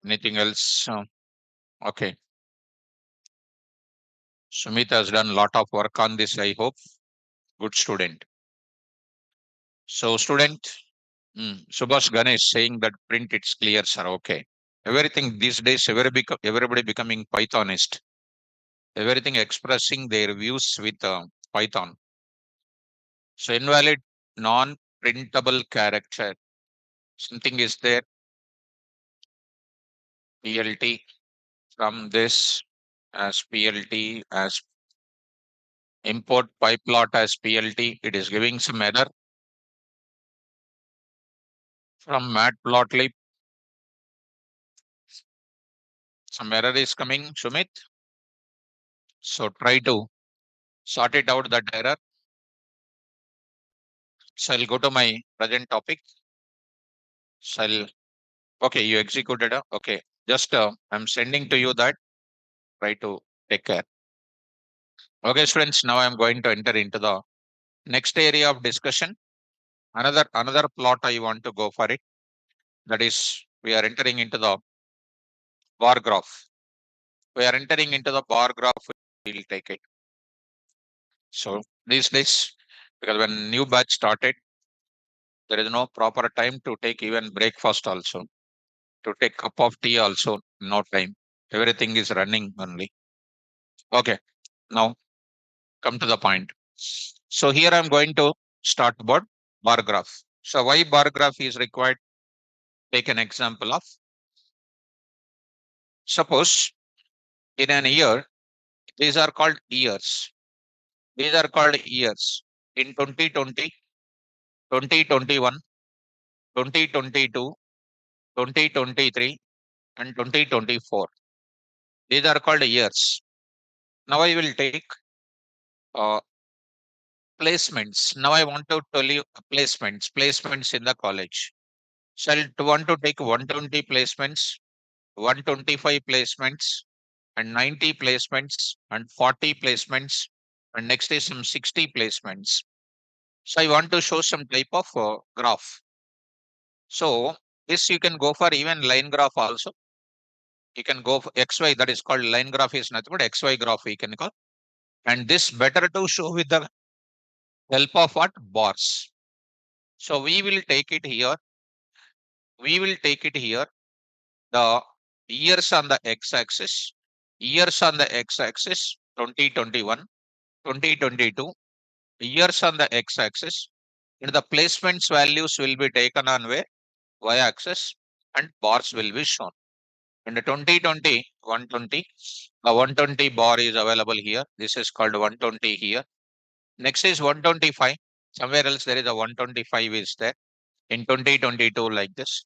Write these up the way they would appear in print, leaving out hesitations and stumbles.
Anything else? Okay. Sumit has done a lot of work on this, I hope. Good student. So, student, Subhash Ganesh saying that print it's clear, sir. Okay. Everything these days, everybody becoming Pythonist. Everything expressing their views with Python. So, invalid non-printable character. Something is there. PLT from this as PLT as import pyplot as PLT. It is giving some error from Matplotlib. Some error is coming, Sumit. So try to sort it out that error. So I'll go to my present topic. So okay, you executed. Okay, just I'm sending to you that. Try to take care. Okay, students. Now I'm going to enter into the next area of discussion. Another plot I want to go for it. That is, we are entering into the bar graph. We are entering into the bar graph. We'll take it. So these days, because when new batch started, there is no proper time to take even breakfast also. To take cup of tea also, no time. Everything is running only. Okay, now come to the point. So here I'm going to start about bar graph. So why bar graph is required? Take an example of, suppose in an year, these are called years. These are called years. In 2020, 2021, 2022, 2023, and 2024. These are called years. Now I will take uh, placements. Now I want to tell you placements in the college. So I want to take 120 placements, 125 placements, and 90 placements, and 40 placements, and next is some 60 placements. So I want to show some type of graph. So this you can go for even line graph also. You can go for XY, that is called line graph is nothing but XY graph we can call. And this better to show with the help of what? Bars. So we will take it here. We will take it here. The years on the x-axis, years on the x-axis, 2021, 2022, years on the x-axis, and the placements values will be taken on where? Y-axis, and bars will be shown. In the 2020, 120, the 120 bar is available here. This is called 120 here. Next is 125. Somewhere else there is a 125 is there. In 2022 like this.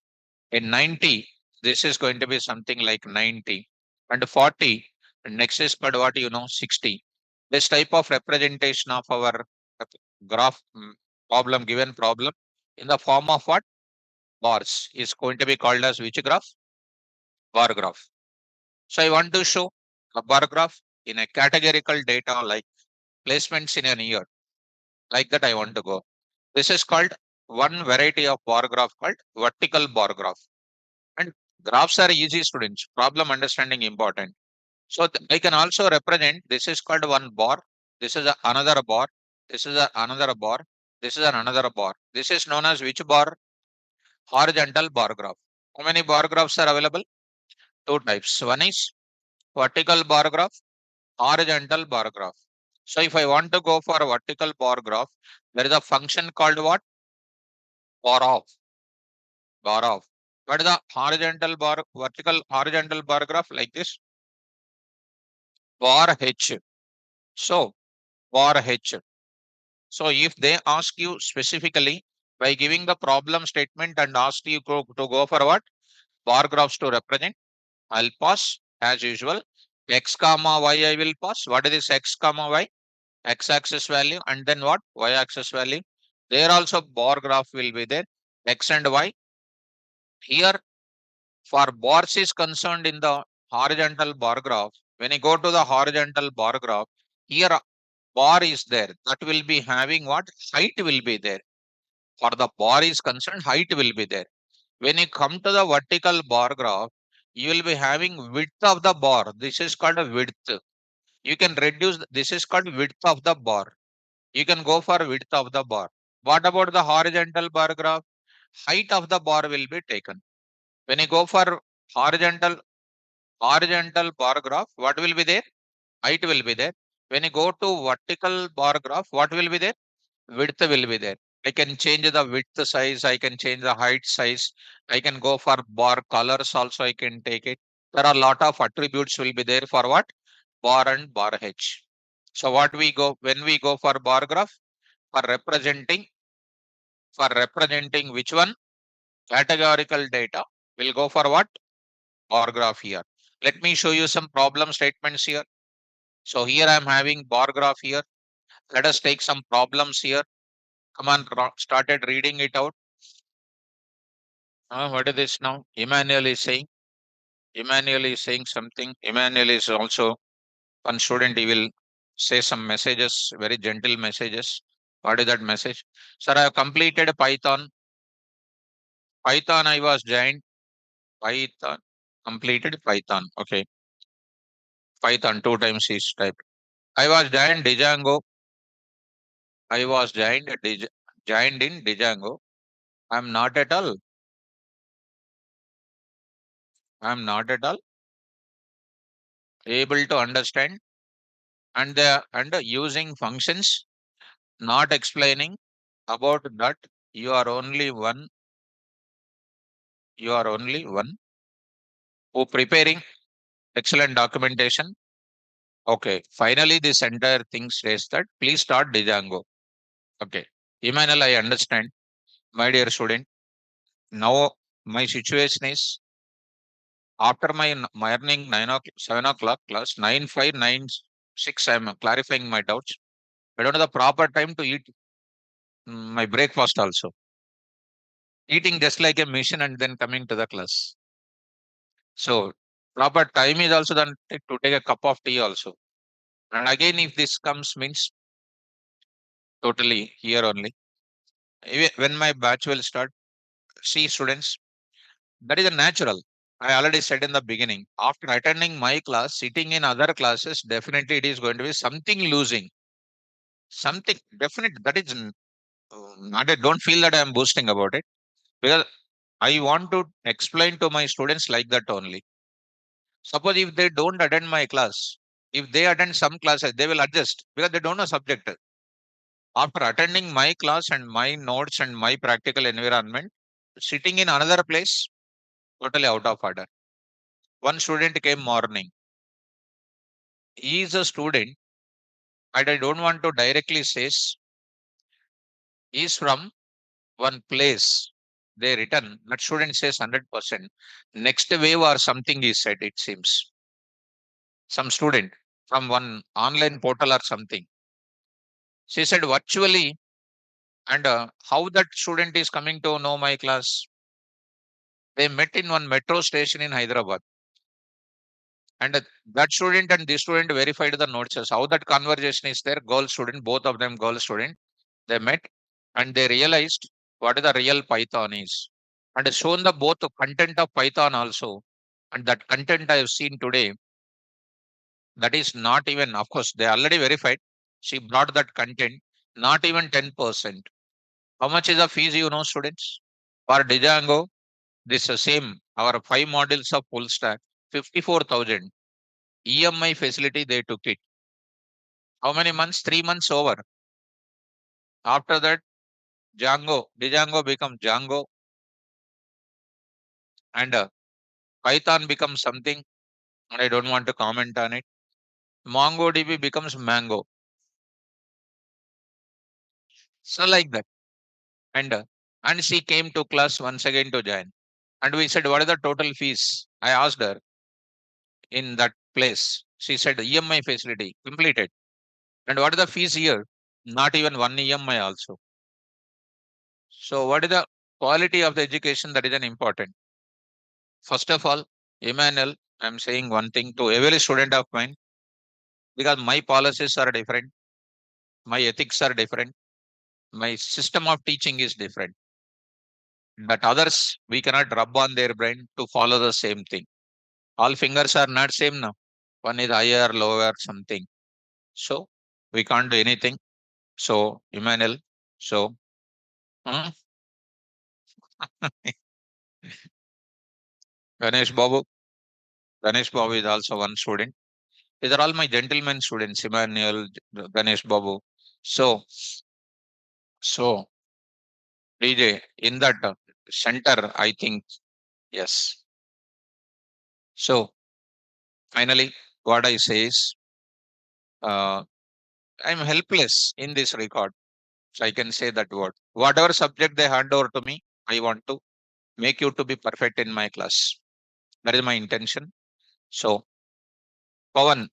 In 90, this is going to be something like 90. And 40, and next is called what 60. This type of representation of our graph problem, given problem, in the form of what? Bars is going to be called as which graph? Bar graph. So I want to show a bar graph in a categorical data like placements in a year. Like that I want to go. This is called one variety of bar graph called vertical bar graph. And graphs are easy, students. Problem understanding important. So I can also represent, this is called one bar. This is another bar. This is another bar. This is another bar. This is known as which bar? Horizontal bar graph. How many bar graphs are available? Two types. One is vertical bar graph, horizontal bar graph. So if I want to go for a vertical bar graph, there is a function called what? Bar of. Bar of. What is the horizontal bar, vertical horizontal bar graph like this? Bar H. So bar H. So if they ask you specifically by giving the problem statement and ask you to go for what? Bar graphs to represent, I'll pass as usual. X comma Y I will pass. What is this X comma Y? X axis value and then what? Y axis value. There also bar graph will be there. X and Y. Here for bars is concerned in the horizontal bar graph. When you go to the horizontal bar graph, here bar is there. That will be having what? Height will be there. For the bar is concerned, height will be there. When you come to the vertical bar graph, you will be having width of the bar. This is called a width. You can reduce, this is called width of the bar. You can go for width of the bar. What about the horizontal bar graph? Height of the bar will be taken. When you go for horizontal horizontal bar graph, what will be there? Height will be there. When you go to vertical bar graph, what will be there? Width will be there. I can change the width size, I can change the height size, I can go for bar colors also, I can take it. There are a lot of attributes will be there for what? Bar and bar H. So what we go, when we go for bar graph, for representing, which one? Categorical data. We'll go for what? Bar graph here. Let me show you some problem statements here. So here I am having bar graph here. Let us take some problems here. Come on, started reading it out. What is this now? Emmanuel is saying. Emmanuel is saying something. Emmanuel is also one student. He will say some messages, very gentle messages. What is that message? Sir, I have completed Python. Python I was joined. Python. Completed Python. Okay. Python two times is typed. I was joined Django. I was joined in Django. I'm not at all. I'm not at all able to understand and using functions, not explaining about that. You are only one. You are only one who preparing excellent documentation. Okay. Finally, this entire thing says that please start Django. Okay. Emmanuel, I understand. My dear student, now my situation is after my morning 7 o'clock class, 9:05, 9:06, I'm clarifying my doubts. I don't know the proper time to eat my breakfast also. Eating just like a mission and then coming to the class. So proper time is also done to take a cup of tea also. And again, if this comes means totally here only. When my batch will start, see students, that is a natural. I already said in the beginning, after attending my class, sitting in other classes, definitely it is going to be something losing. Something definite. That is not, I don't feel that I am boasting about it because I want to explain to my students like that only. Suppose if they don't attend my class, if they attend some classes, they will adjust because they don't know subject. After attending my class and my notes and my practical environment, sitting in another place, totally out of order. One student came morning. He is a student, and I don't want to directly say he is from one place. They written that student says 100%. Next wave or something is said, it seems. Some student from one online portal or something. She said virtually, and how that student is coming to know my class. They met in one metro station in Hyderabad. And that student and this student verified the notes. As how that conversation is there, girl student, both of them girl student, they met and they realized what is the real Python is. And shown the both the content of Python also. And that content I have seen today, that is not even, of course, they already verified. She brought that content, not even 10%. How much is the fees, you know, students? For Django, this is same, our 5 modules of full stack, 54,000. EMI facility, they took it. How many months? 3 months over. After that, Django becomes Django, and Python becomes something, and I don't want to comment on it. MongoDB becomes Mango. So like that. And and she came to class once again to join. And we said, what is the total fees? I asked her in that place. She said, EMI facility completed. And what is the fees here? Not even one EMI also. So what is the quality of the education that is an important? First of all, Emmanuel, I'm saying one thing to every student of mine because my policies are different, my ethics are different, my system of teaching is different. But others, we cannot rub on their brain to follow the same thing. All fingers are not same now. One is higher, lower, something. So we can't do anything. So Emmanuel, so hmm, Ganesh Babu, Ganesh Babu is also one student. These are all my gentlemen students, Emmanuel, Ganesh Babu. So, so DJ in that center, I think yes. So finally, what I say is, uh, I'm helpless in this record. So I can say that word. Whatever subject they hand over to me, I want to make you to be perfect in my class. That is my intention. So Pawan,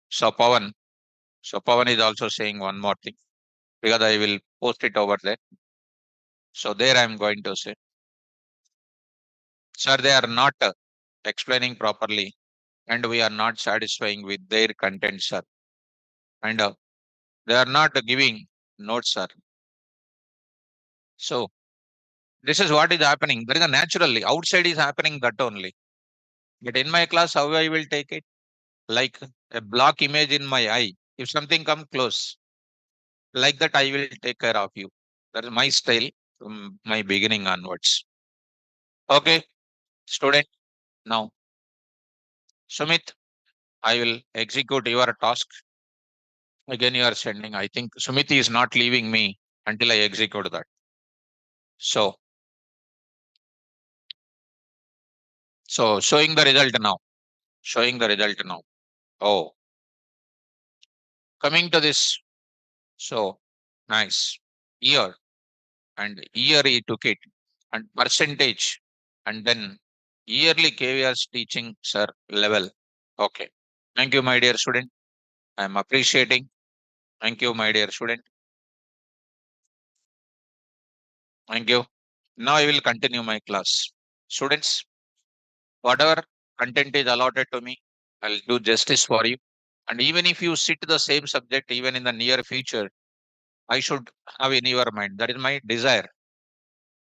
so Pawan, so Pawan is also saying one more thing because I will post it over there. So there I am going to say, sir, they are not explaining properly, and we are not satisfying with their content, sir. And they are not giving notes, sir. So this is what is happening. That is a naturally outside is happening that only. But in my class, how I will take it? Like a block image in my eye. If something come close, like that, I will take care of you. That is my style from my beginning onwards. Okay, student. Now, Sumit, I will execute your task. Again, you are sending. I think Sumit is not leaving me until I execute that. So, so showing the result now. Showing the result now. Oh, coming to this. So, nice. Year and year he took it and percentage and then yearly KVR's teaching sir level. Okay. Thank you, my dear student. I am appreciating. Thank you, my dear student. Thank you. Now I will continue my class. Students, whatever content is allotted to me, I'll do justice for you. And even if you sit the same subject, even in the near future, I should have in your mind. That is my desire.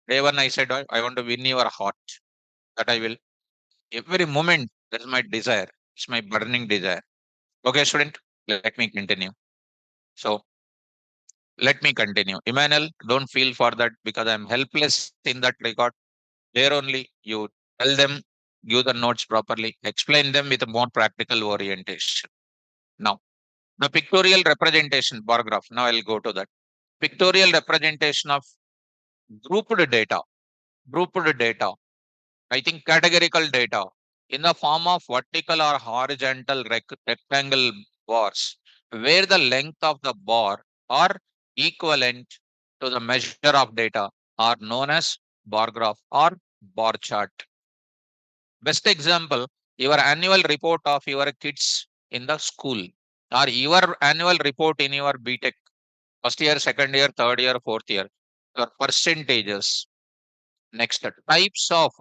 Day one, I said, I want to win your heart. That I will. Every moment, that is my desire. It's my burning desire. Okay, student, let me continue. So, let me continue. Emmanuel, don't feel for that because I'm helpless in that regard. There only you tell them, give the notes properly, explain them with a more practical orientation. Now, the pictorial representation bar graph. Now I'll go to that. Pictorial representation of grouped data. Grouped data. I think categorical data in the form of vertical or horizontal rectangle bars, where the length of the bar are equivalent to the measure of data are known as bar graph or bar chart. Best example, your annual report of your kids in the school or your annual report in your BTech, first year, second year, third year, fourth year, your percentages. Next, types of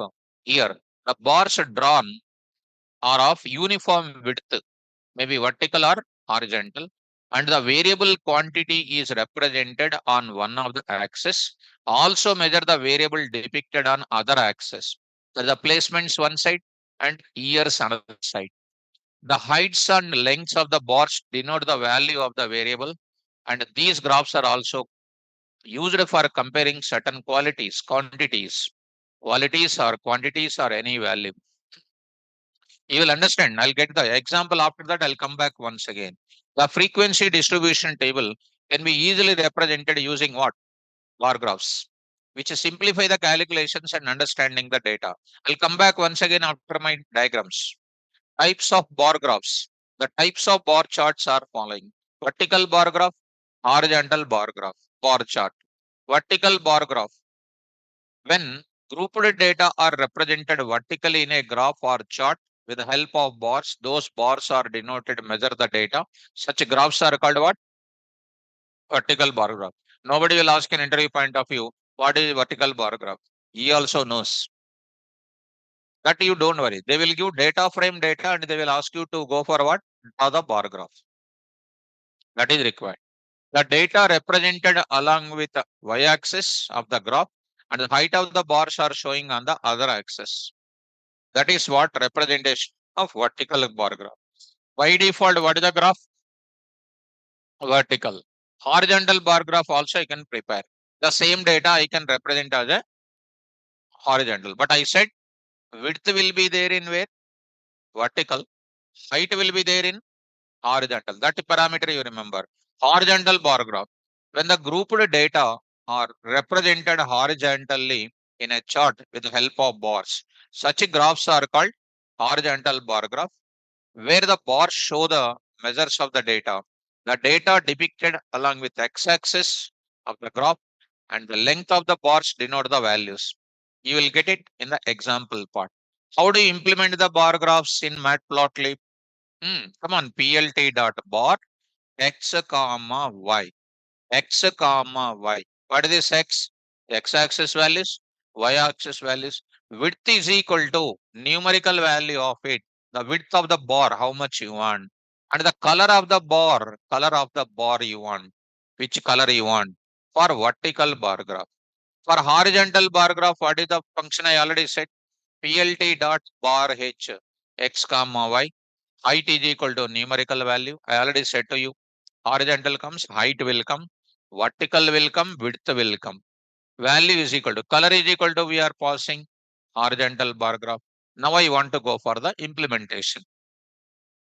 year. The bars drawn are of uniform width, maybe vertical or horizontal, and the variable quantity is represented on one of the axes. Also measure the variable depicted on other axis. So the placements one side and years another side. The heights and lengths of the bars denote the value of the variable, and these graphs are also used for comparing certain qualities or quantities or any value. You will understand. I'll get the example after that. I'll come back once again. The frequency distribution table can be easily represented using what? Bar graphs, which simplify the calculations and understanding the data. I'll come back once again after my diagrams. Types of bar graphs. The types of bar charts are following. Vertical bar graph, horizontal bar graph, bar chart. Vertical bar graph. When grouped data are represented vertically in a graph or chart with the help of bars, those bars are denoted to measure the data. Such graphs are called what? Vertical bar graph. Nobody will ask an interview point of view, what is vertical bar graph? He also knows. That you don't worry. They will give data frame data and they will ask you to go for what? Draw the bar graph. That is required. The data represented along with the y-axis of the graph and the height of the bars are showing on the other axis. That is what representation. of vertical bar graph. By default, what is the graph? Vertical. Horizontal bar graph also I can prepare. The same data I can represent as a horizontal. But I said width will be there in where? Vertical. Height will be there in horizontal. That parameter you remember. Horizontal bar graph. When the grouped data are represented horizontally in a chart with the help of bars, such graphs are called horizontal bar graph, where the bars show the measures of the data. The data depicted along with x-axis of the graph and the length of the bars denote the values. You will get it in the example part. How do you implement the bar graphs in Matplotlib? Come on, plt dot bar x comma y. X comma y. What is this x? X-axis values, y-axis values. Width is equal to numerical value of it. The width of the bar, how much you want. And the color of the bar you want. Which color you want. For vertical bar graph. For horizontal bar graph, what is the function I already said? Plt dot bar h x comma y. Height is equal to numerical value. I already said to you. Horizontal comes, height will come, vertical will come, width will come. Value is equal to color is equal to we are passing horizontal bar graph. Now I want to go for the implementation.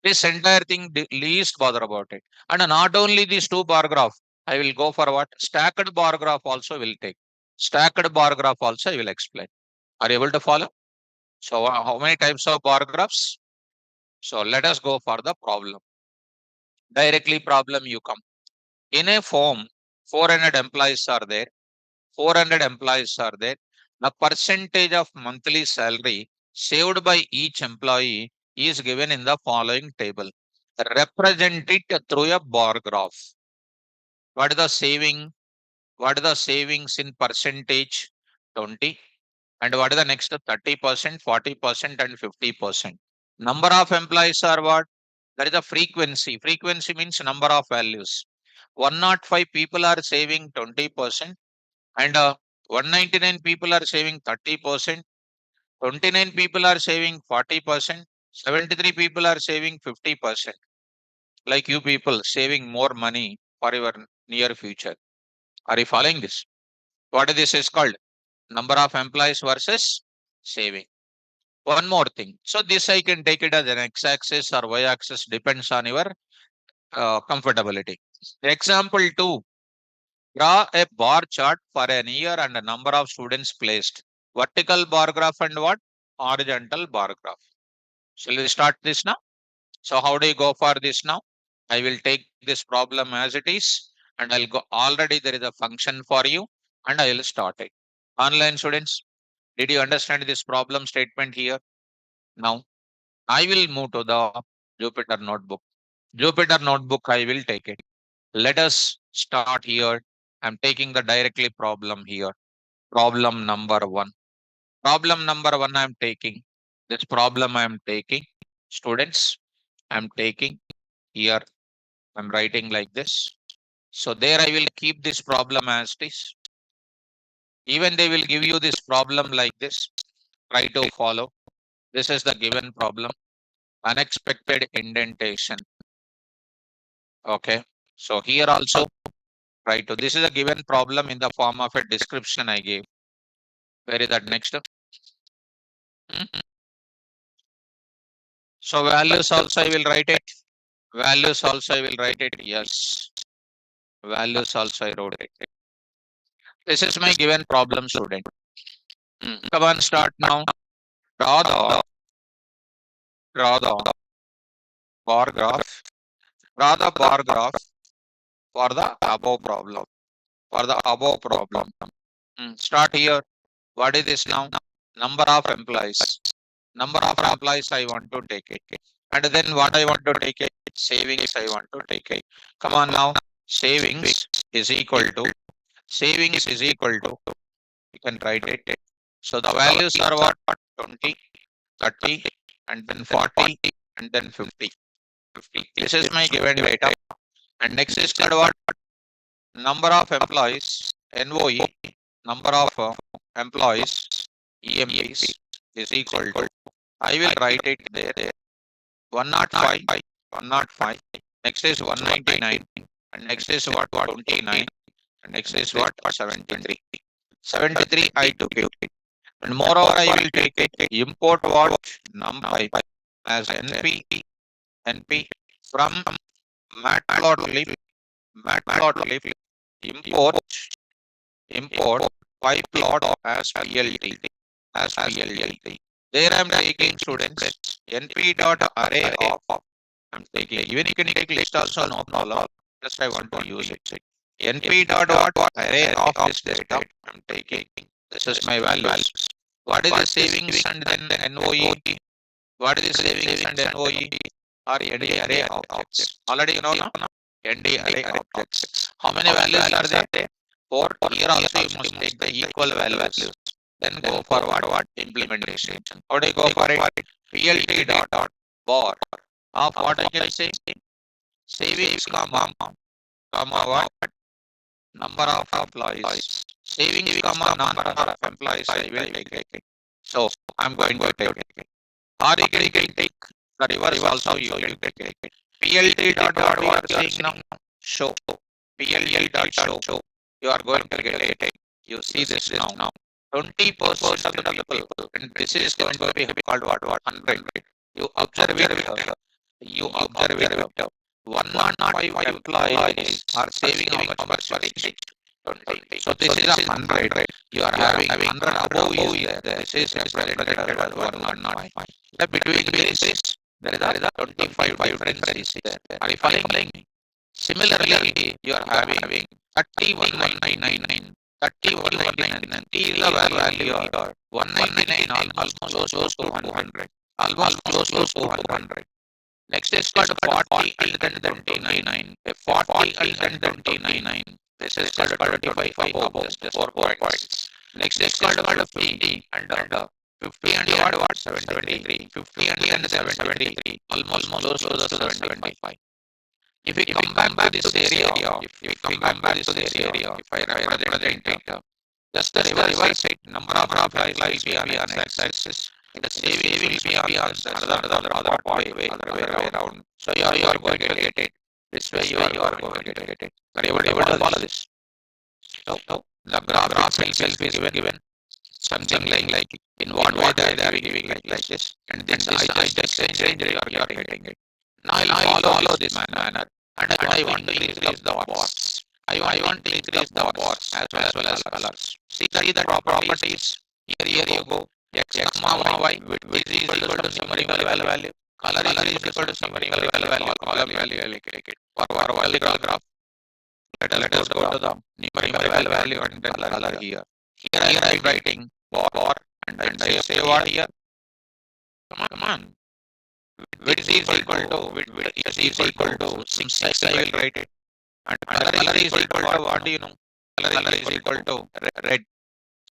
This entire thing least bother about it. And not only these two bar graph, I will go for what? Stacked bar graph also will take. Stacked bar graph also I will explain. Are you able to follow? So how many types of bar graphs? So let us go for the problem. Directly problem you come. In a firm, 400 employees are there. 400 employees are there. The percentage of monthly salary saved by each employee is given in the following table. Represent it through a bar graph. What is the saving? What is the savings in percentage? 20. And what is the next? 30%, 40%, and 50%. Number of employees are what? That is the frequency. Frequency means number of values. 105 people are saving 20%, and 199 people are saving 30%, 29 people are saving 40%, 73 people are saving 50%. Like you people saving more money for your near future. Are you following this? What this is called? Number of employees versus saving. One more thing. So this I can take it as an x-axis or y-axis, depends on your comfortability. Example 2. Draw a bar chart for an year and a number of students placed. Vertical bar graph and what? Horizontal bar graph. Shall we start this now? So how do you go for this now? I will take this problem as it is and I'll go. Already there is a function for you and I will start it. Online students, did you understand this problem statement here? Now I will move to the Jupyter notebook. Jupyter notebook, I will take it. Let us start here. I'm taking the directly problem here. Problem number 1. Problem number 1 I'm taking. This problem I'm taking. Students, I'm taking here. I'm writing like this. So there I will keep this problem as it is. Even they will give you this problem like this. Try to follow. This is the given problem. Unexpected indentation. Okay. So here also try to. This is a given problem in the form of a description I gave. Where is that next? So values also I will write it. Values also I will write it. Yes. Values also I wrote it. This is my given problem, student. Come on, start now. Draw the bar graph. Draw the bar graph for the above problem. For the above problem. Start here. What is this now? Number of employees. Number of employees I want to take it. And then what I want to take it? Savings I want to take it. Come on now. Savings is equal to. Savings is equal to. You can write it. So the values are what? 20, 30, and then 40, and then 50. 50. This is my given data. And next is called what? Number of employees, NOE, number of employees, EMPs is equal to. I will write it there. 105, 105. Next is 199. And next is what? 29. And next is what? 73. 73 I took it. And moreover, I will take it. Import what? NumPy as NP from Matplotlib. Matplotlib. Import pyplot as PLT. There I am taking students np dot array of. I'm taking even you can take list also, no problem. Just I want to use it. np dot what array of this data. I'm taking. This is my values. What is the savings and then NOE? What is the savings and NOE? Or ND array objects. Already you know now. ND array objects. How many values are there? 4. Here also you must take the equal values. Then go for what implementation. How do you go for it? PLT dot bar of what I can say? Savings comma what? Number of employees. Savings comma number of employees. I will take it. So I'm going to take it. Or you can take the reverse also. You can take it. PLT dot what we are saying now? Show. PLT dot show. You are going to get it. You see this now. 20% of the people, and this is going to be called what 100. You observe it. You observe it. 105 employees are saving how much percentage? 20. So this is 100. You are having 100 above is there. This is represented as 105. Between this, there is a 25 difference there. Are you following? Similarly, you are having 31,999. 31,999. T is the value here. 199 almost close to 100. Almost close to 200. Next is called 40 and then 29. 40 and then 29. This is called 25 above just 4 points. Next is called 50 and 50 and what? 73. 50 and 73. Almost close to the 75. If we come back to this area, if I represent it, just the reverse it, number of employees will be on x-axis, the savings will be on the other way around. So you are going to get it. This way you are going to get it. Are you able to follow this? So the graph itself is given something like in what way they are giving like this, and then this I just change you are getting it. Now I'll follow this manner, and I want to increase the bars. I want to increase the bars as well as colors. See the properties. Here you go. X comma y width is equal to numerical value. Color is equal to numerical value. Column value. For vertical graph. Let us go to the numerical value and then color here. Here I am writing bar and I say what here? Come on. Width is equal to 6. I will write it. And color is equal to what do you know? Color is equal to red.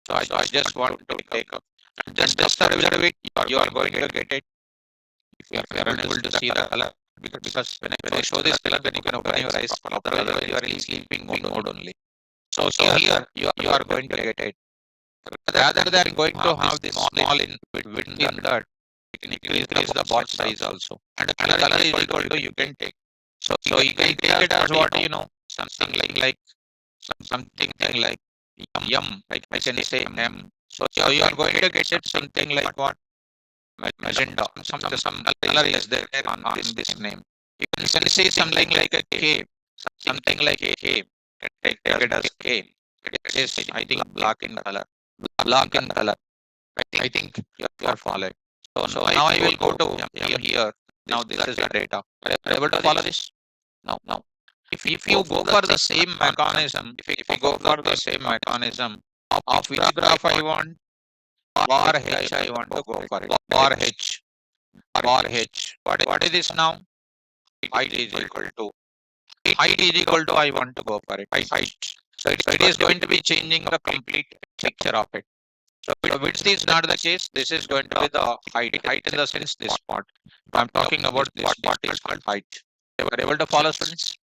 So I just want to take up. And just observe it. You are going to get it. If you are unable to see the color, because when I show this color, then you can open your eyes. Otherwise, you are in sleeping mode only. So here you are going to get it. Rather than going to have this small in within that, you can increase the box size also. And the color is equal to you can take. So you can take it as what you know, something like yum, like I can say M. So you are going to get it something like what? Magenta. Some color is there in this name. You can say something like a K, something like a K. Take it as K. It is I think black in color. I think you are following. So now I will go to here. Now this is the data. Are you able to follow this? Now. If you go for the same mechanism, of which graph I want, bar H I want to go for it. Bar H. What is this now? Height is equal to I want to go for it. Height. So it is going to be changing the complete picture of it. So width is not the case. This is going to be the height. Height in the sense this part. I'm talking about this part is called height. You are able to follow, students?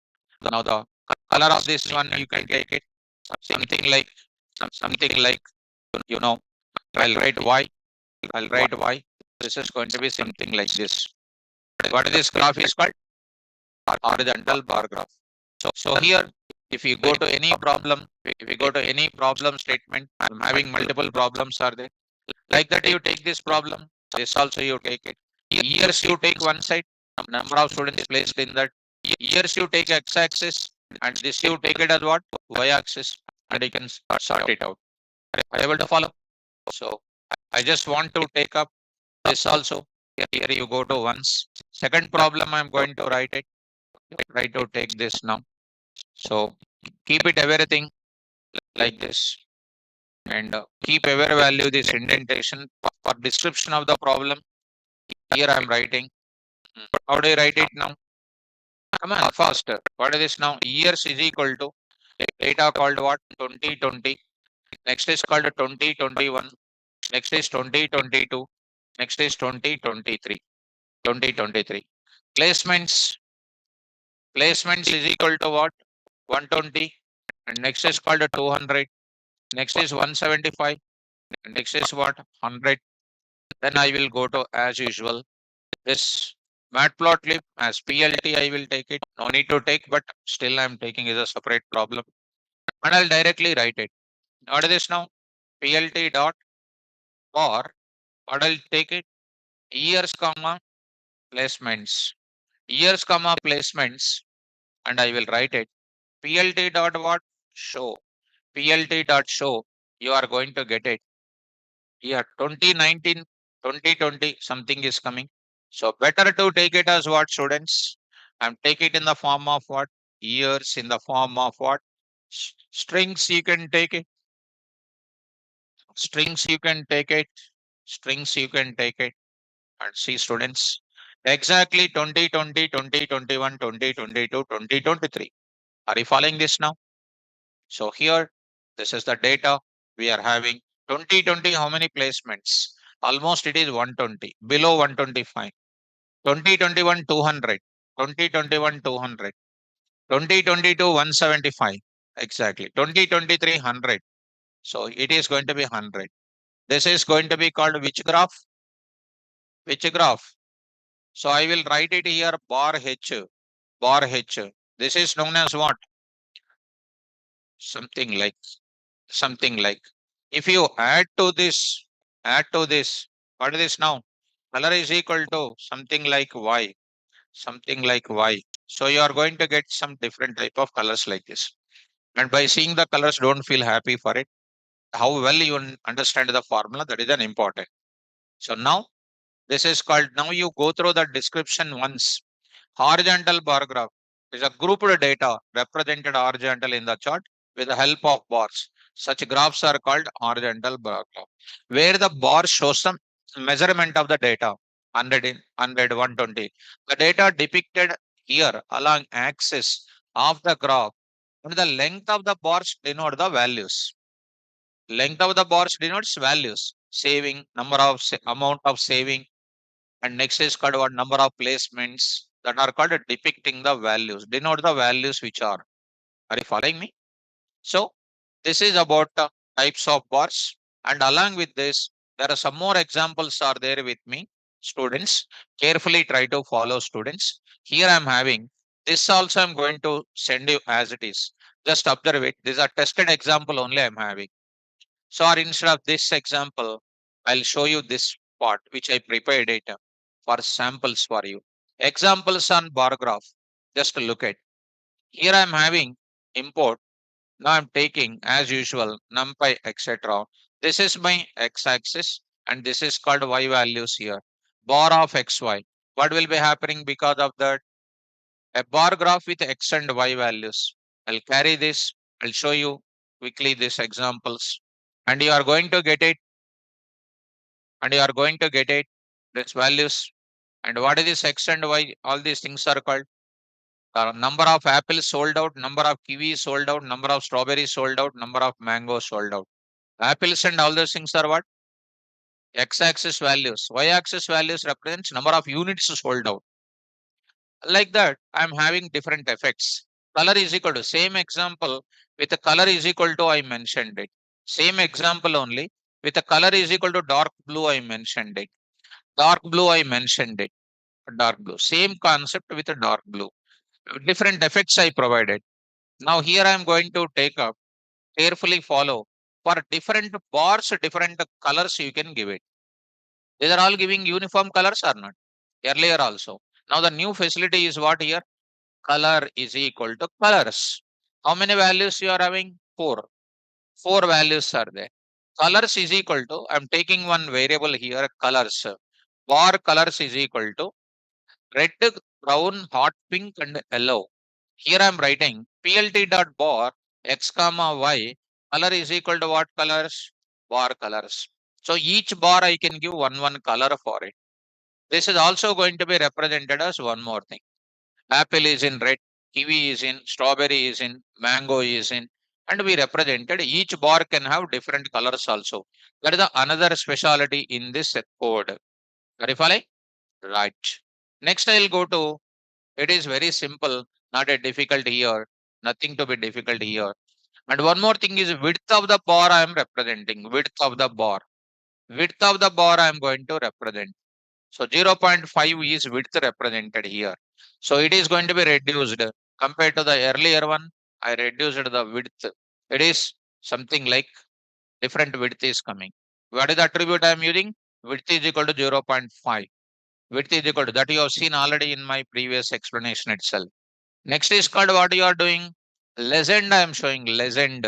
Now the color of this one you can take it. Something like you know. I'll write Y. This is going to be something like this. What this graph is called? Horizontal bar graph. So here, if you go to any problem, if you go to any problem statement, I'm having multiple problems are there. Like that, you take this problem. This also you take it. Years you take one side, number of students placed in that. Years you take x-axis, and this you take it as what? Y-axis, and you can sort it out. Are you able to follow? So I just want to take up this also. Here you go to once. Second problem, I'm going to write it. Try to take this now. So keep it everything like this, and keep ever value this indentation for description of the problem. Here I'm writing. How do I write it now? Come on, faster. What is this now? Years is equal to data called what? 2020. Next is called 2021. Next is 2022. Next is 2023. 2023. Placements. Placements is equal to what? 120. And next is called 200. Next is 175. And next is what? 100. Then I will go to as usual. This Matplotlib as PLT I will take it. No need to take, but still I'm taking is a separate problem. And I'll directly write it. What is this now? PLT dot or what I'll take it? Years comma placements. Years comma placements, and I will write it. PLT dot what? Show. PLT dot show. You are going to get it. Here 2019, 2020 something is coming. So better to take it as what, students? And take it in the form of what? Years, in the form of what? Strings you can take it. Strings you can take it. Strings you can take it. And see, students, exactly 2020, 2021, 2022, 2023. Are you following this now? So here, this is the data we are having. 2020, how many placements? Almost it is 120, below 125. 2021, 200. 2021, 200. 2022, 175. Exactly. 2023, 100. So it is going to be 100. This is going to be called which graph? Which graph? So I will write it here bar H. Bar H. This is known as what? Something like if you add to this, what is this now? Color is equal to something like y, something like y. So you are going to get some different type of colors like this. And by seeing the colors, don't feel happy for it. How well you understand the formula, that is an important. So now this is called, now you go through the description once. Horizontal bar graph is a grouped data represented horizontal in the chart with the help of bars. Such graphs are called horizontal bar graph, where the bar shows some measurement of the data 100 in 100, 120. The data depicted here along axis of the graph, and the length of the bars denote the values. Length of the bars denotes values. Saving, number of amount of saving, and next is called what? Number of placements, that are called depicting the values, denote the values which are. Are you following me? So this is about types of bars, and along with this, there are some more examples are there with me. Students, carefully try to follow, students. Here I'm having this also, I'm going to send you as it is. Just observe it. These are tested example only I'm having. So or instead of this example, I'll show you this part which I prepared it for samples for you. Examples on bar graph. Just look at. Here I'm having import. Now I'm taking as usual numpy etc. This is my x-axis and this is called y values here. Bar of xy. What will be happening because of that? A bar graph with x and y values. I'll carry this. I'll show you quickly these examples. And you are going to get it. And you are going to get it. These values. And what is this x and y? All these things are called number of apples sold out, number of kiwis sold out, number of strawberries sold out, number of mangoes sold out. Apples and all those things are what? X-axis values. Y-axis values represents number of units sold out. Like that, I'm having different effects. Color is equal to same example with the color is equal to I mentioned it. Same example only with the color is equal to dark blue I mentioned it. Dark blue I mentioned it. dark blue. Same concept with a dark blue. Different effects I provided. Now here I am going to take up, carefully follow. For different bars, different colors you can give it. These are all giving uniform colors or not? Earlier also. Now the new facility is what here? Color is equal to colors. How many values you are having? Four. Four values are there. Colors is equal to, I'm taking one variable here, colors. Bar colors is equal to red, brown, hot pink, and yellow. Here I'm writing plt dot bar x comma y color is equal to what colors? Bar colors. So each bar I can give one color for it. This is also going to be represented as one more thing. Apple is in red, kiwi is in, strawberry is in, mango is in, and we represented each bar can have different colors also. That is the another speciality in this code. Are you following? Right. Next I'll go to, it is very simple, not a difficult here, nothing to be difficult here. And one more thing is width of the bar I am representing, width of the bar. Width of the bar I am going to represent. So 0.5 is width represented here. So it is going to be reduced compared to the earlier one. I reduced the width. It is something like different width is coming. What is the attribute I am using? Width is equal to 0.5. Width is equal to that you have seen already in my previous explanation itself. Next is called what you are doing. Legend I am showing legend.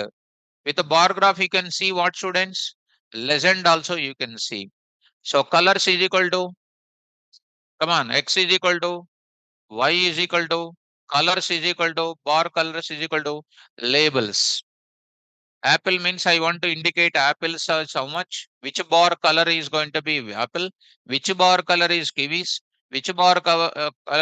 With a bar graph you can see what students. Legend also you can see. So colors is equal to, come on, x is equal to y is equal to colors is equal to bar colors is equal to labels. Apple means I want to indicate apples are how much, which bar color is going to be apple, which bar color is kiwis, which color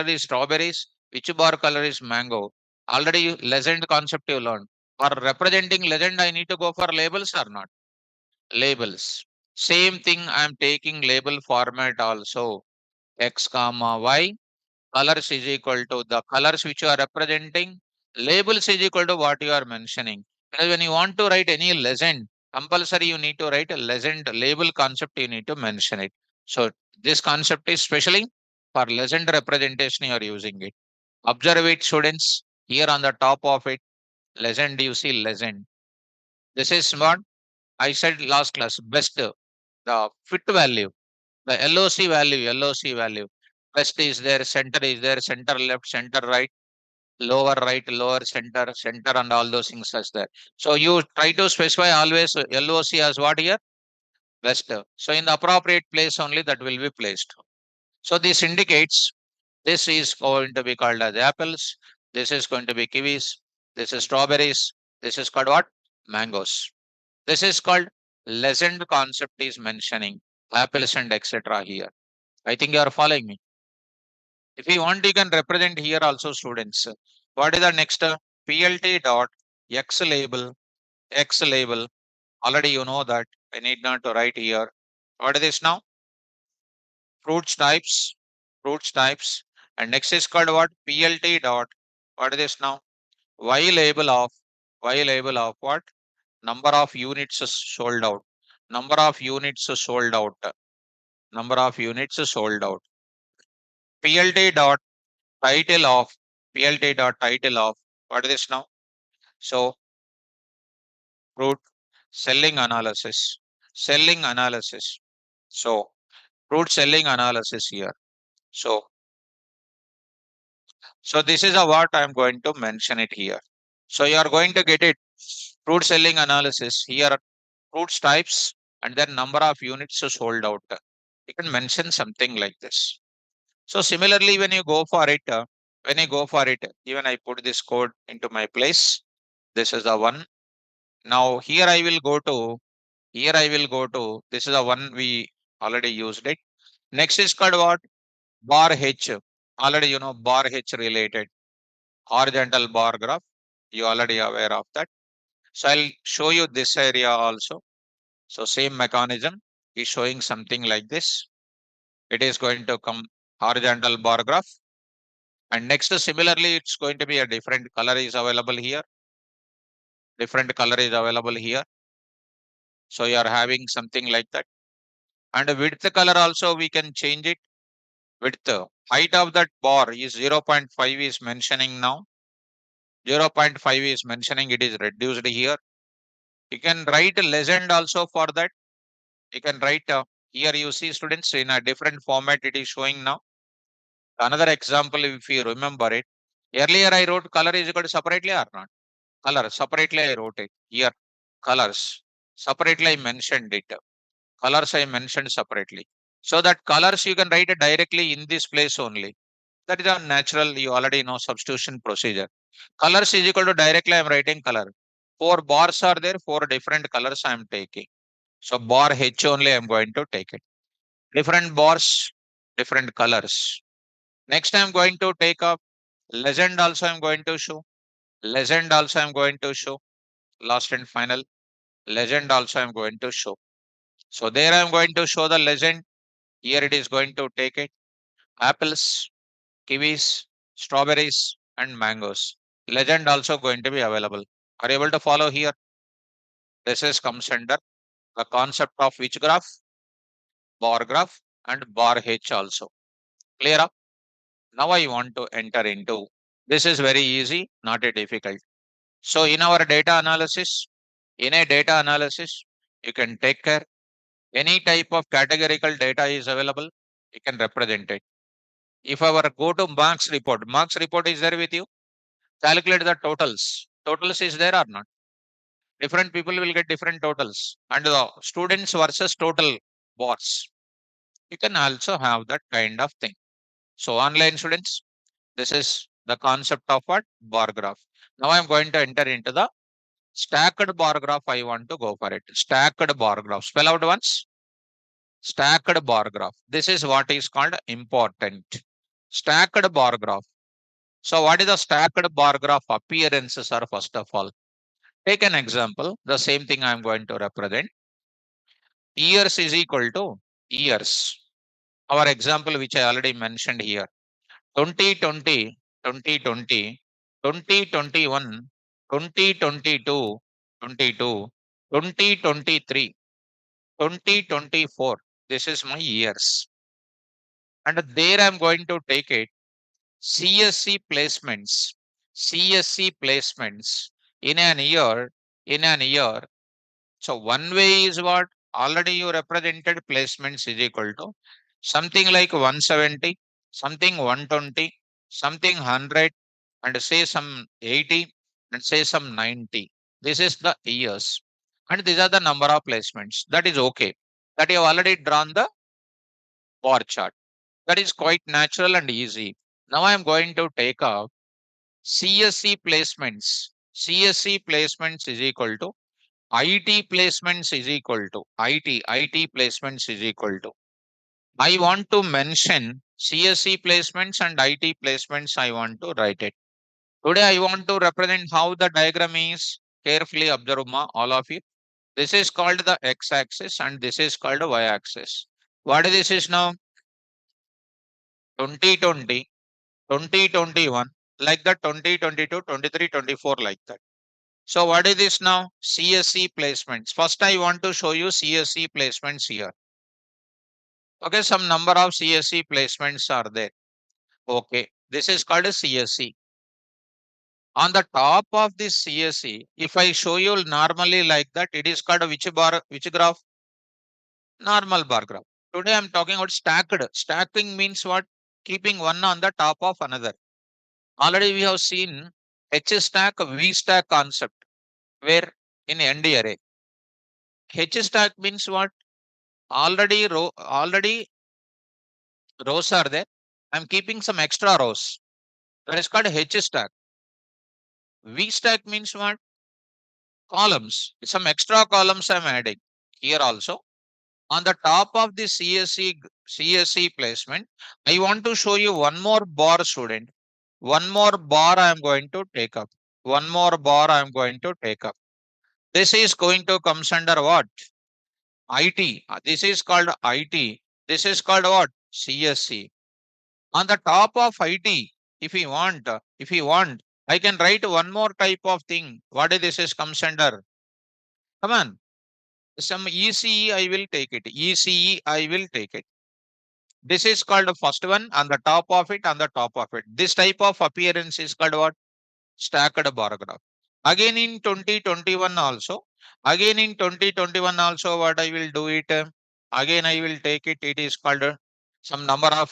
is strawberries, which bar color is mango. Already legend concept you learned. For representing legend, I need to go for labels or not? Labels. Same thing I am taking label format also. X comma y colors is equal to the colors which you are representing, labels is equal to what you are mentioning. Because when you want to write any legend, compulsory you need to write a legend label concept, you need to mention it. So this concept is specially for legend representation you are using it. Observe it students, here on the top of it, legend you see legend. This is what I said last class, best, the fit value, the LOC value. Best is there, center is there, center left, center right, lower center, center, and all those things as there. So you try to specify always LOC as what here? Best. So in the appropriate place only that will be placed. So this indicates this is going to be called as apples. This is going to be kiwis. This is strawberries. This is called what? Mangoes. This is called legend concept is mentioning apples and etc. here. I think you are following me. If you want, you can represent here also students. What is the next? PLT dot X label, X label. Already you know that. I need not to write here. What is this now? Fruits types, fruits types. And next is called what? PLT dot. What is this now? Y label of what? Number of units sold out. Number of units sold out. Number of units sold out. PLT dot title of PLT dot title of what is this now? So fruit selling analysis, selling analysis. So fruit selling analysis here. So this is a what I am going to mention it here. So you are going to get it. Fruit selling analysis here. Fruits types and then number of units sold out. You can mention something like this. So similarly, when you go for it, even I put this code into my place. This is the one. Now here I will go to, this is the one we already used it. Next is called what? Bar H. Already you know bar H related. Horizontal bar graph. You already aware of that. So I'll show you this area also. So same mechanism is showing something like this. It is going to come horizontal bar graph. And next, similarly, it's going to be a different color is available here. Different color is available here. So you are having something like that. And width color also we can change it. width, height of that bar is 0.5 is mentioning now. 0.5 is mentioning, it is reduced here. You can write legend also for that. You can write here you see students in a different format it is showing now. Another example, if you remember it, earlier I wrote color is equal to separately or not. Color separately I wrote it. Here colors separately I mentioned it. Colors I mentioned separately. So that colors you can write it directly in this place only. That is a natural, you already know substitution procedure. Colors is equal to directly I am writing color. Four bars are there, four different colors I am taking. So bar H only I am going to take it. Different bars, different colors. Next I am going to take up legend also I am going to show. Legend also I am going to show. Last and final. Legend also I am going to show. So there I am going to show the legend. Here it is going to take it. Apples, kiwis, strawberries, and mangoes. Legend also going to be available. Are you able to follow here? This is comes under the concept of which graph, and bar H also. Clear up? Now I want to enter into this is very easy, not a difficult. So in our data analysis, in a data analysis, you can take care. Any type of categorical data is available. You can represent it. If our go to marks report is there with you. Calculate the totals. Totals is there or not? Different people will get different totals. And the students versus total bars. You can also have that kind of thing. So online students, this is the concept of what? Bar graph. Now I'm going to enter into the stacked bar graph. I want to go for it. Stacked bar graph. Spell out once. Stacked bar graph. This is what is called important. Stacked bar graph. So what is the stacked bar graph appearances are first of all? Take an example. The same thing I am going to represent. Years is equal to years. Our example which I already mentioned here. 2020, 2020, 2021, 2022, 22, 2023, 2024. This is my years. And there I am going to take it CSC placements. CSC placements in an year. In an year. So one way is what already you represented placements is equal to something like 170, something 120, something 100, and say some 80, and say some 90. This is the years. And these are the number of placements. That is okay. That you have already drawn the bar chart. That is quite natural and easy. Now I am going to take up CSC placements. CSC placements is equal to IT placements is equal to IT placements is equal to. I want to mention CSC placements and IT placements. I want to write it. Today I want to represent how the diagram is. Carefully observe all of you. This is called the x-axis and this is called the y-axis. What this is now? 2020, 2021, like that 2022, 23, 24 like that. So what is this now? CSC placements. First, I want to show you CSC placements here. Okay, some number of CSC placements are there. Okay, this is called a CSC. On the top of this CSC, if I show you normally like that, it is called a which bar, which graph? Normal bar graph. Today I'm talking about stacked. Stacking means what? Keeping one on the top of another. Already we have seen H stack, V stack concept, where in end array. H stack means what? Already rows are there. I'm keeping some extra rows. That is called H stack. V stack means what? Columns. Some extra columns I'm adding here also. On the top of the CSC placement, I want to show you one more bar, student. One more bar I am going to take up. One more bar I am going to take up. This is going to comes under what? IT. This is called IT. This is called what? CSC. On the top of IT, if you want, I can write one more type of thing. What is this is comes under? Come on. Some ECE, I will take it. ECE, I will take it. This is called the first one on the top of it, on the top of it. This type of appearance is called what? Stacked bar graph. Again in 2021 also, again in 2021 also, what I will do it, again I will take it, it is called some number of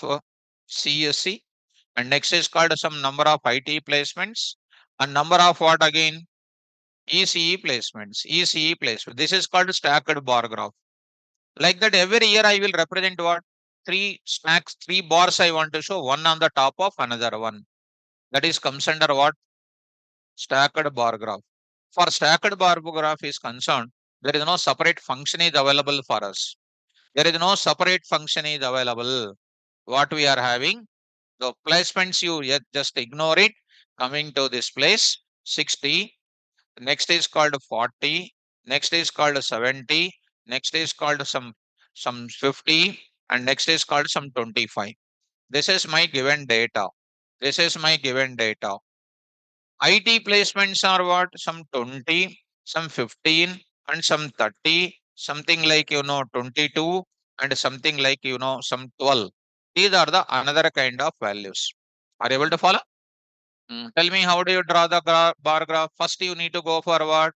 CSC, and next is called some number of IT placements, and number of what again? ECE placements, ECE placement. This is called stacked bar graph. Like that, every year I will represent what? Three stacks, three bars I want to show, one on the top of another one. That is comes under what? Stacked bar graph. For stacked bar graph is concerned, there is no separate function is available for us. There is no separate function is available. What we are having, the placements you just ignore it. Coming to this place, 60. Next is called 40. Next is called 70. Next is called some 50. And next is called some 25. This is my given data. This is my given data. IT placements are what? Some 20, some 15, and some 30, something like 22, and something like some 12. These are the another kind of values. Are you able to follow? Tell me, how do you draw the bar graph? First, you need to go for what?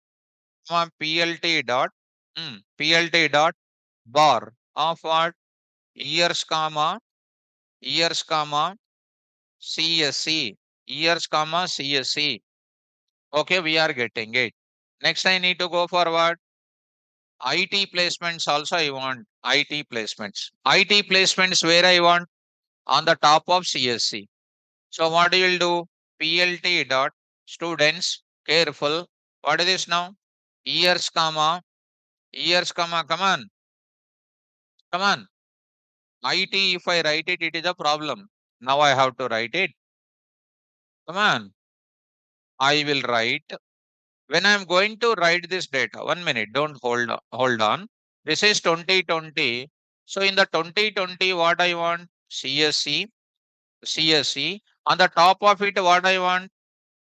PLT dot PLT dot bar of what? Years comma CSC, years comma CSC. Okay, we are getting it. Next, I need to go forward. IT placements also I want. IT placements. IT placements where I want? On the top of CSC. So what you will do? PLT dot students. Careful. What is this now? Years comma. Years comma. Come on. Come on. IT, if I write it, it is a problem. Now I have to write it. Come on. I will write. When I'm going to write this data, 1 minute, don't hold on. This is 2020. So in the 2020, what I want? CSC. On the top of it, what I want?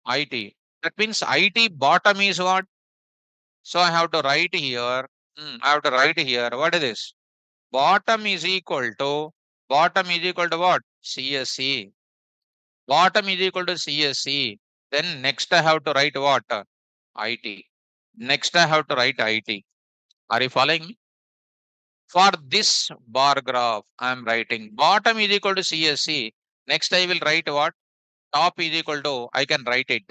IT. That means IT bottom is what? So I have to write here. I have to write here. What is this? Bottom is equal to, what? CSC. Bottom is equal to CSC. Then next I have to write what? IT. Next I have to write IT. Are you following me? For this bar graph, I am writing bottom is equal to CSC. Next I will write what? Top is equal to, I can write it.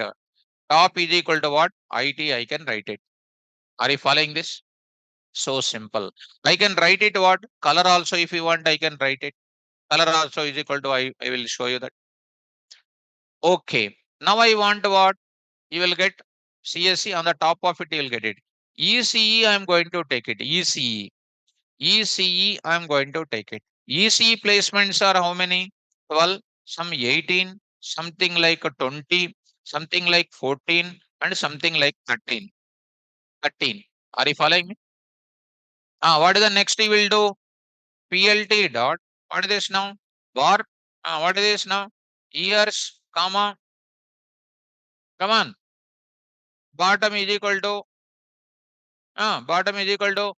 Top is equal to what? IT, I can write it. Are you following this? So simple. I can write it what? Color also, if you want, I can write it. Color also is equal to, I will show you that. Okay. Now I want what? You will get CSC on the top of it, you will get it. ECE, I am going to take it. ECE. ECE, I am going to take it. ECE placements are how many? 12, some 18, something like 20, something like 14, and something like 13. 13. Are you following me? What is the next you will do? PLT dot. What is this now? Bar. What is this now? Years, comma. Come on. Bottom is equal to. Bottom is equal to